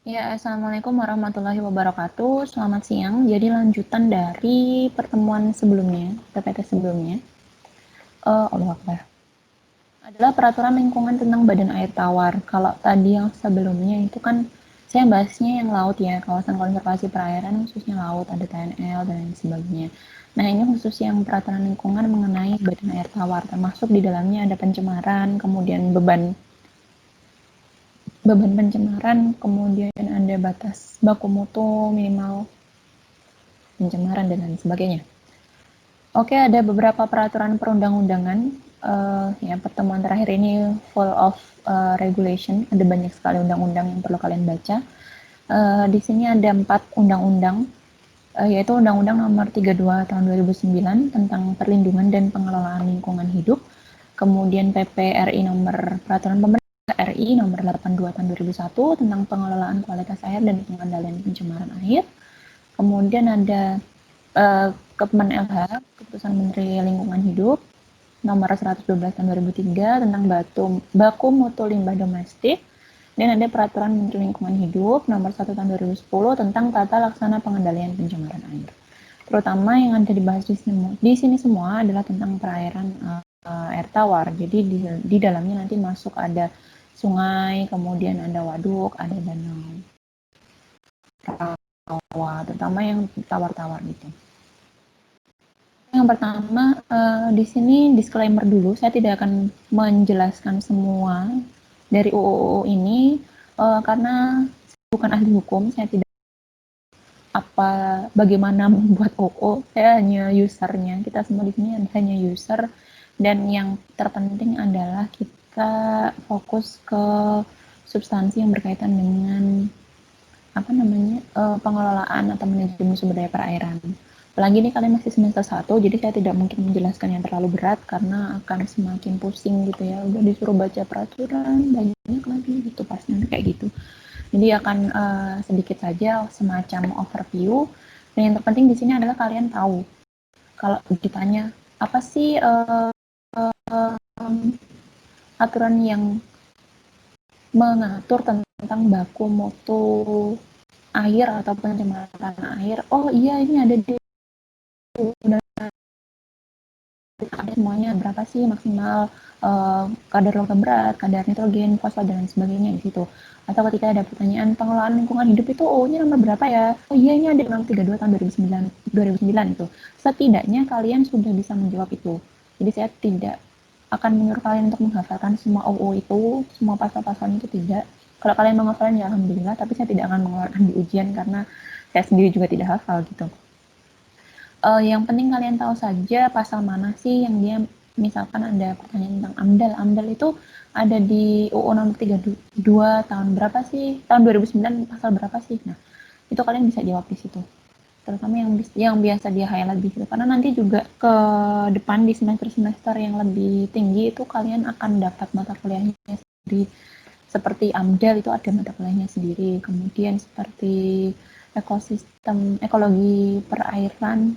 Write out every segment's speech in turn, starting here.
Ya, Assalamualaikum warahmatullahi wabarakatuh. Selamat siang. Jadi lanjutan dari pertemuan sebelumnya, PPT sebelumnya. Allah Akbar. Adalah peraturan lingkungan tentang badan air tawar. Kalau tadi yang sebelumnya itu kan saya bahasnya yang laut ya, kawasan konservasi perairan khususnya laut, ada TNL dan lain sebagainya. Nah, ini khusus yang peraturan lingkungan mengenai badan air tawar, termasuk di dalamnya ada pencemaran, kemudian beban pencemaran, kemudian ada batas baku mutu minimal pencemaran dan lain sebagainya. Oke, ada beberapa peraturan perundang-undangan. Ya, pertemuan terakhir ini full of regulation. Ada banyak sekali undang-undang yang perlu kalian baca. Di sini ada 4 undang-undang, yaitu Undang-Undang Nomor 32 Tahun 2009 tentang perlindungan dan pengelolaan lingkungan hidup. Kemudian PPRI nomor Peraturan Pemerintah RI nomor 82 tahun 2001 tentang pengelolaan kualitas air dan pengendalian pencemaran air. Kemudian ada Kemen LH, Keputusan Menteri Lingkungan Hidup nomor 112 tahun 2003 tentang baku mutu limbah domestik, dan ada Peraturan Menteri Lingkungan Hidup nomor 1 tahun 2010 tentang tata laksana pengendalian pencemaran air. Terutama yang ada dibahas di sini semua adalah tentang perairan air tawar. Jadi di dalamnya nanti masuk ada sungai, kemudian ada waduk, ada danau, rawa, terutama yang tawar-tawar gitu. Yang pertama, di sini disclaimer dulu, saya tidak akan menjelaskan semua dari UU ini, karena saya bukan ahli hukum, saya tidak bagaimana membuat UU, saya hanya usernya, kita semua di sini hanya user, dan yang terpenting adalah kita fokus ke substansi yang berkaitan dengan pengelolaan atau manajemen sumber daya perairan. Apalagi ini kalian masih semester 1, jadi saya tidak mungkin menjelaskan yang terlalu berat karena akan semakin pusing gitu ya. Udah disuruh baca peraturan, banyak lagi gitu pasnya kayak gitu. Jadi akan sedikit saja semacam overview. Dan yang terpenting di sini adalah kalian tahu kalau ditanya apa sih aturan yang mengatur tentang baku mutu air atau pencemaran air. Oh iya, ini ada di ada semuanya, berapa sih maksimal kadar logam berat, kadar nitrogen, fosfor dan lain sebagainya di situ. Atau ketika ada pertanyaan pengelolaan lingkungan hidup itu O-nya nomor berapa ya? Oh iya, ini ada Undang 32 tahun 2009 itu. Setidaknya kalian sudah bisa menjawab itu. Jadi saya tidak akan menyuruh kalian untuk menghafalkan semua OO itu, semua pasal-pasalnya itu tidak. Kalau kalian menghafalkan ya alhamdulillah, tapi saya tidak akan mengeluarkan di ujian karena saya sendiri juga tidak hafal gitu. Yang penting kalian tahu saja pasal mana sih yang dia, misalkan ada pertanyaan tentang AMDAL. AMDAL itu ada di UU nomor 32 tahun berapa sih? Tahun 2009 pasal berapa sih? Nah, itu kalian bisa jawab di situ. Terutama yang biasa dia highlight di situ. Karena nanti juga ke depan di semester-semester yang lebih tinggi itu kalian akan dapat mata kuliahnya sendiri. Seperti AMDAL itu ada mata kuliahnya sendiri. Kemudian seperti ekologi perairan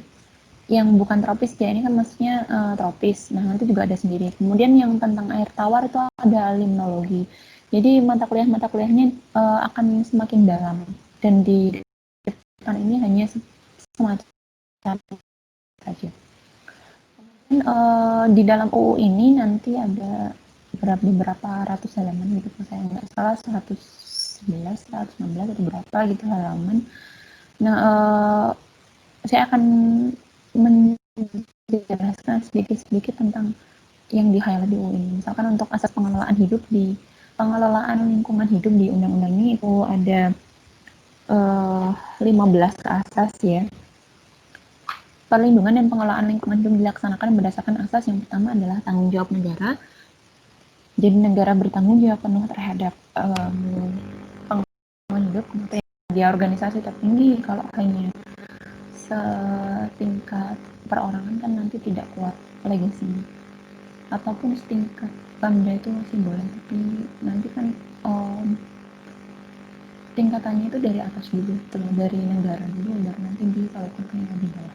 yang bukan tropis ya, ini kan maksudnya tropis. Nah, nanti juga ada sendiri. Kemudian yang tentang air tawar itu ada limnologi. Jadi mata kuliahnya akan semakin dalam, dan di depan ini hanya semacam saja. Dan, di dalam UU ini nanti ada beberapa ratus halaman gitu, saya nggak salah 111, 116 atau berapa gitu halaman. Nah, saya akan menjelaskan sedikit-sedikit tentang yang di highlight di UU ini. Misalkan untuk asas pengelolaan lingkungan hidup di undang-undang ini itu ada 15 asas ya. Perlindungan dan pengelolaan lingkungan hidup dilaksanakan berdasarkan asas yang pertama adalah tanggung jawab negara. Jadi negara bertanggung jawab penuh terhadap pengelolaan hidup. Kenapa dia organisasi tertinggi, kalau hanya setingkat perorangan kan nanti tidak kuat legasinya. Ataupun setingkat Pemda itu masih boleh, tapi nanti kan tingkatannya itu dari atas dulu, dari negara dulu, baru nanti disalurkan ke yang lebih bawah.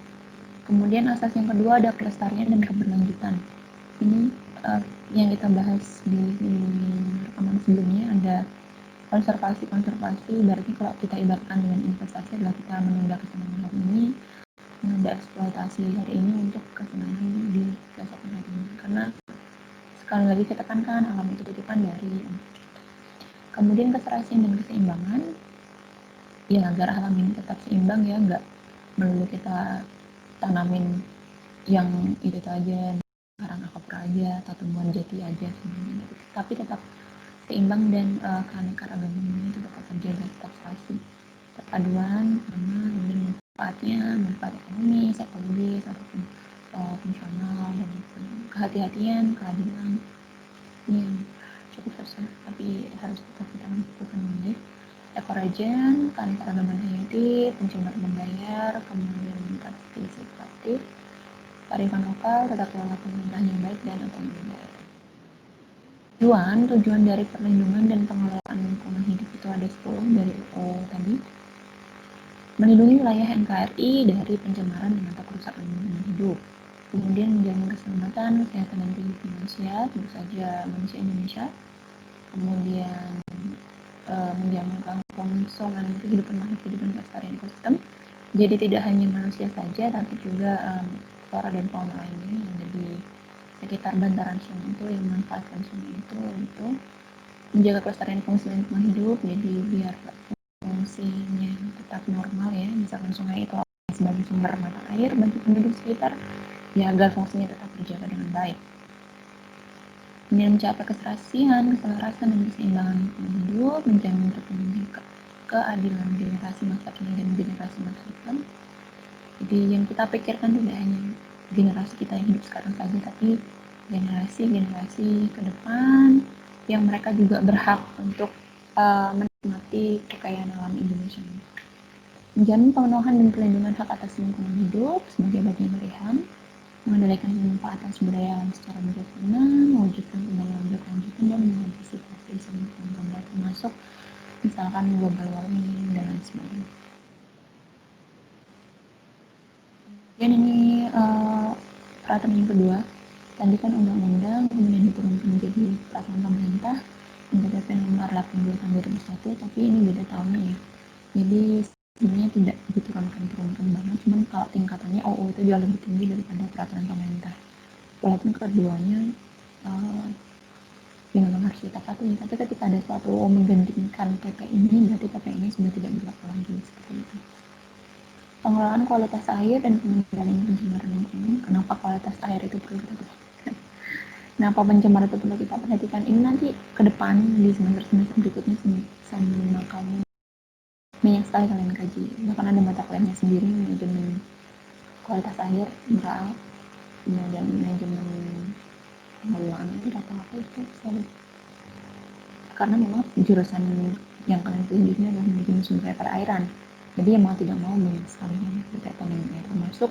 Kemudian asas yang kedua ada kelestarian dan keberlanjutan. Ini yang kita bahas di rekaman sebelumnya, ada Konservasi berarti kalau kita ibaratkan dengan investasi adalah kita menunda kesenangan hari ini, menunda eksploitasi hari ini untuk kesenangan di besok hari ini. Karena sekali lagi kita tekankan alam itu titipan dari kemudian keserasian dan keseimbangan, ya agar alam ini tetap seimbang ya, nggak melulu kita tanamin yang itu aja, karang akapra aja atau tumbuhan jati aja semuanya, tapi tetap seimbang dan keanekaragaman itu tetap terjaga, tetap serasi, perpaduan sama dan manfaat ekonomi, ekologis ataupun fungsional dan kehati-hatian, keadilan ini yang cukup susah tapi harus tetap kita lakukan dengan baik. Ekorajan, keanekaragaman hayati, pencemaran membayar, kemudian partisipatif, kearifan lokal, tata kelola pemerintahan yang baik dan otonomi daerah. Tujuan dari perlindungan dan pengelolaan lingkungan hidup itu ada 10 dari tadi. Melindungi wilayah NKRI dari pencemaran dan atau kerusakan lingkungan hidup. Kemudian menjamin keselamatan, kesehatan dan kehidupan manusia, tentu saja manusia Indonesia. Kemudian menjamin kelangsungan kehidupan makhluk hidup dan kelestarian ekosistem. Jadi tidak hanya manusia saja, tapi juga flora dan fauna lainnya yang ada di sekitar bantaran sungai itu, yang memanfaatkan sungai itu untuk menjaga kelestarian fungsi lingkungan hidup. Jadi biar fungsinya tetap normal ya, misalkan sungai itu sebagai sumber mata air bagi penduduk sekitar, ya agar fungsinya tetap terjaga dengan baik. Kemudian mencapai keserasian, keselarasan dan keseimbangan lingkungan hidup, menjamin terpenuhnya keadilan generasi masa kini dan generasi masa depan. Jadi yang kita pikirkan tidak hanya generasi kita yang hidup sekarang saja, tapi generasi-generasi ke depan yang mereka juga berhak untuk menikmati kekayaan alam Indonesia. Menjamin pemenuhan dan pelindungan hak atas lingkungan hidup sebagai bagian dari HAM, mengendalikan pemanfaatan sumber daya alam secara bijaksana, mewujudkan pembangunan berkelanjutan dan mengantisipasi semua penyebab termasuk misalkan global warming dan lain sebagainya. Dan ini peraturan yang kedua, tadi kan undang-undang kemudian diturunkan menjadi peraturan pemerintah NPWP nomor 82 tahun 2001, tapi ini beda tahunnya ya. Jadi sebenarnya tidak diturunkan banget, cuman kalau tingkatannya OU itu jauh lebih tinggi daripada peraturan pemerintah. Walaupun keduanya memang harus kita patuhi, tapi ketika ada suatu menggantikan PP ini, berarti PP ini sudah tidak berlaku lagi seperti itu. Pengelolaan kualitas air dan pengendalian pencemaran lingkungan. Kenapa kualitas air itu perlu kita perhatikan? Kenapa pencemaran itu perlu kita perhatikan? Ini nanti ke depan di semester berikutnya sama kamu banyak sekali kalian kaji. Bahkan ada mata kuliahnya sendiri, manajemen kualitas air, mineral, kemudian manajemen pengelolaan air atau apa itu selalu. Karena memang jurusan yang kalian pilih ini adalah manajemen sumber daya perairan. Jadi mau tidak mau banyak sekali berkaitan dengan air, termasuk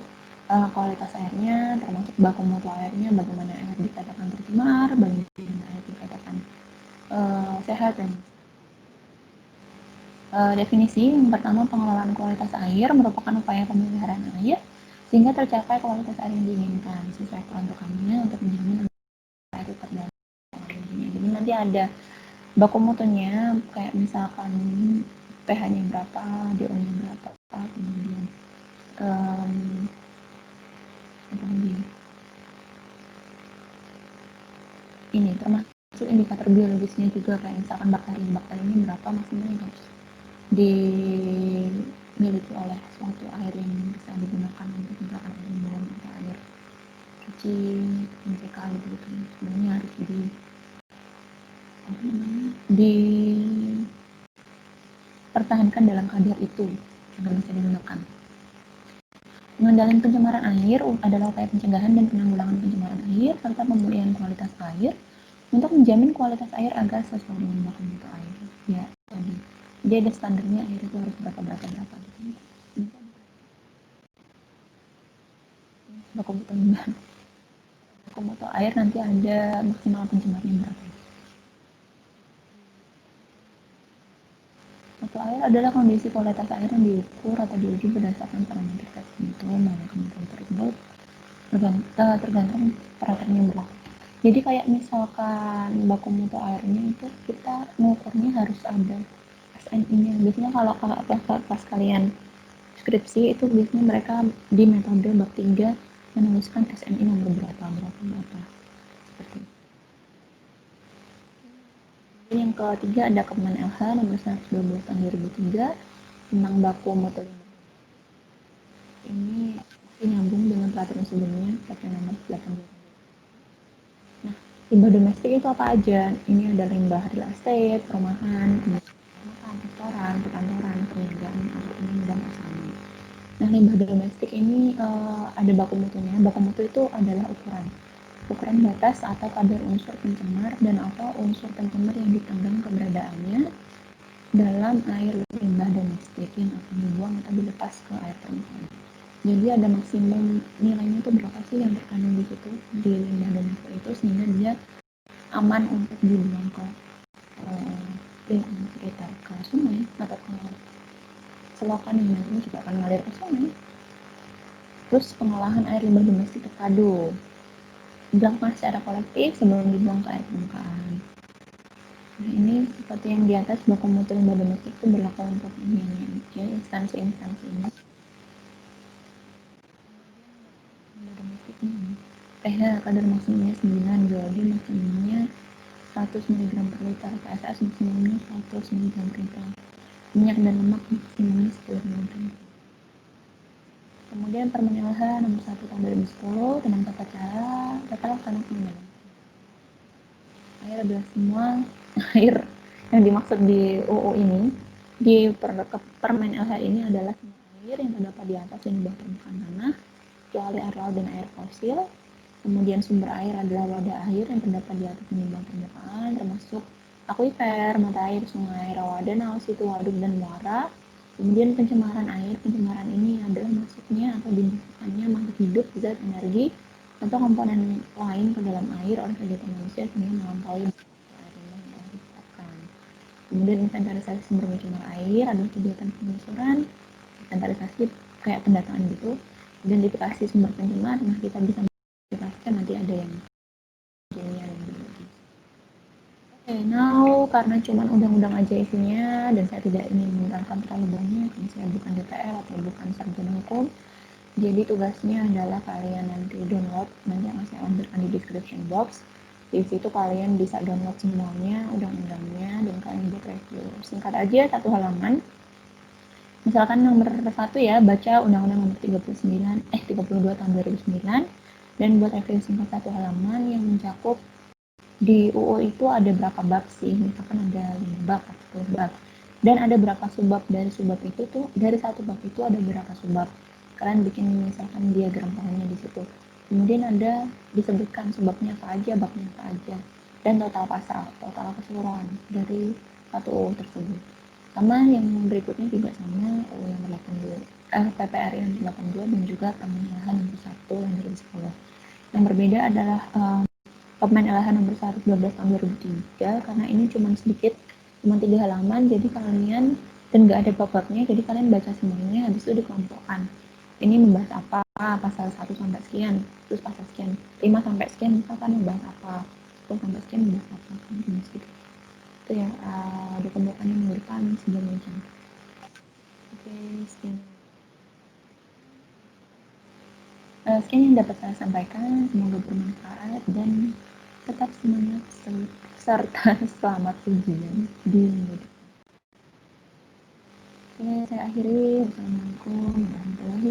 kualitas airnya, termasuk baku mutu airnya, bagaimana air dikatakan tercemar, bagaimana air dikatakan sehat dan definisi yang pertama, pengelolaan kualitas air merupakan upaya pemeliharaan air sehingga tercapai kualitas air yang diinginkan sesuai peruntukannya untuk menjamin air itu terdapat. Jadi nanti ada baku mutunya, kayak misalkan pH-nya berapa, DO-nya berapa, kemudian apa lagi? Ini termasuk indikator biologisnya juga, kayak misalkan bakteri-bakterinya berapa maksimal yang harus dimiliki oleh suatu air yang bisa digunakan untuk misalkan minum atau air cuci, MCK gitu. Sebenarnya harus dipertahankan dalam kadar itu agar bisa digunakan. Pengendalian pencemaran air adalah upaya pencegahan dan penanggulangan pencemaran air serta pemulihan kualitas air untuk menjamin kualitas air agar sesuai dengan baku mutu air. Ya, tadi. Jadi ada standarnya air itu harus berapa gitu. Baku mutu air nanti ada maksimal pencemarnya berapa. Mutu air adalah kondisi kualitas air yang diukur atau diuji berdasarkan parameter tertentu, maka kemudian tersebut tergantung peraturan yang berlaku. Jadi kayak misalkan baku mutu airnya itu kita ngukurnya harus ada SNI-nya. Biasanya kalau pas kalian skripsi itu biasanya mereka di metode bab 3 menuliskan SNI nomor berapa berapa berapa seperti itu. Jadi yang ketiga ada Kemen LH nomor 112 tahun 2003 tentang baku mutu limbah. Ini masih nyambung dengan peraturan sebelumnya, peraturan nomor 8. Nah, limbah domestik itu apa aja? Ini ada limbah real estate, perumahan, makan, restoran, perkantoran, perniagaan, apartemen, dan asrama. Nah, limbah domestik ini ada baku mutunya. Baku mutu itu adalah ukuran batas atau kadar unsur pencemar dan atau unsur pencemar yang ditanggung keberadaannya dalam air limbah domestik yang akan dibuang atau dilepas ke air permukaan. Jadi ada maksimum nilainya itu berapa sih yang terkandung di situ di limbah domestik itu sehingga dia aman untuk dibuang ke lingkungan sekitar, ke sungai atau ke selokan yang nantinya juga akan mengalir ke sungai. Terus pengolahan air limbah domestik terpadu dilakukan secara kolektif sebelum dibuang ke air permukaan. Nah, ini seperti yang di atas, baku mutu limbah domestik itu berlaku untuk ini ya, instansi-instansi ini. Limbah domestik ini pH kadar maksimumnya 9, jadi maksimumnya 100 mg per liter, PSS maksimumnya 100 mg per liter, minyak dan lemak maksimumnya 10 mg. Kemudian Permen LH nomor 1 tahun 2010 tentang tata laksana pengendalian air adalah semua air yang dimaksud di UU ini di Permen LH ini adalah semua air yang terdapat di atas dan di bawah permukaan tanah kecuali air laut dan air fosil. Kemudian sumber air adalah wadah air yang terdapat di atas dan di bawah permukaan termasuk akuifer, mata air, sungai, rawa danau, situ waduk dan muara. Kemudian pencemaran air, pencemaran ini adalah masuknya atau dimasukkannya makhluk hidup, zat, energi atau komponen lain ke dalam air oleh kegiatan manusia sehingga melampaui air limbah yang telah ditetapkan. Kemudian inventarisasi sumber pencemar air adalah kegiatan penelusuran, inventarisasi kayak pendataan gitu, identifikasi sumber pencemar. Nah, kita bisa identifikasikan nanti ada yang kimia dan biologi. Okay, now karena cuma undang-undang aja isinya dan saya tidak ingin menerangkan terlalu banyak, karena saya bukan DPR atau bukan sarjana hukum, jadi tugasnya adalah kalian nanti download, nanti akan saya lanjutkan di description box. Di situ kalian bisa download semuanya, undang-undangnya, dan kalian buat review. Singkat aja, satu halaman. Misalkan nomor 1 ya, baca Undang-Undang nomor 32 tahun 2009, dan buat review singkat satu halaman yang mencakup di UU itu ada berapa bab sih, misalkan ada 5 bab atau 10 bab, dan ada berapa subbab. Dari subbab itu tuh, dari satu bab itu ada berapa subbab, kalian bikin misalkan diagram pohonnya di situ, kemudian ada disebutkan subbabnya apa aja, babnya apa aja, dan total pasal, total keseluruhan dari satu UU tersebut. Sama yang berikutnya juga sama UU yang 82, PPRI yang 82 dan juga Permen-LH nomor 1 yang 2010. Yang berbeda adalah Permen LH nomor 112 tahun 2003 karena ini cuma sedikit, cuma 3 halaman, jadi kalian dan nggak ada bab-babnya, jadi kalian baca semuanya habis itu dikelompokkan. Ini membahas apa, pasal 1 sampai sekian, terus pasal sekian, 5 sampai sekian misalkan membahas apa, 10 sampai sekian membahas apa, kan gitu. Itu ya, dikelompokkannya minggu depan sebelum jam. Oke, sekian. Sekian yang dapat saya sampaikan, semoga bermanfaat dan tetap semangat serta selamat ujian di minggu depan. Oke, saya akhiri. Wassalamualaikum warahmatullahi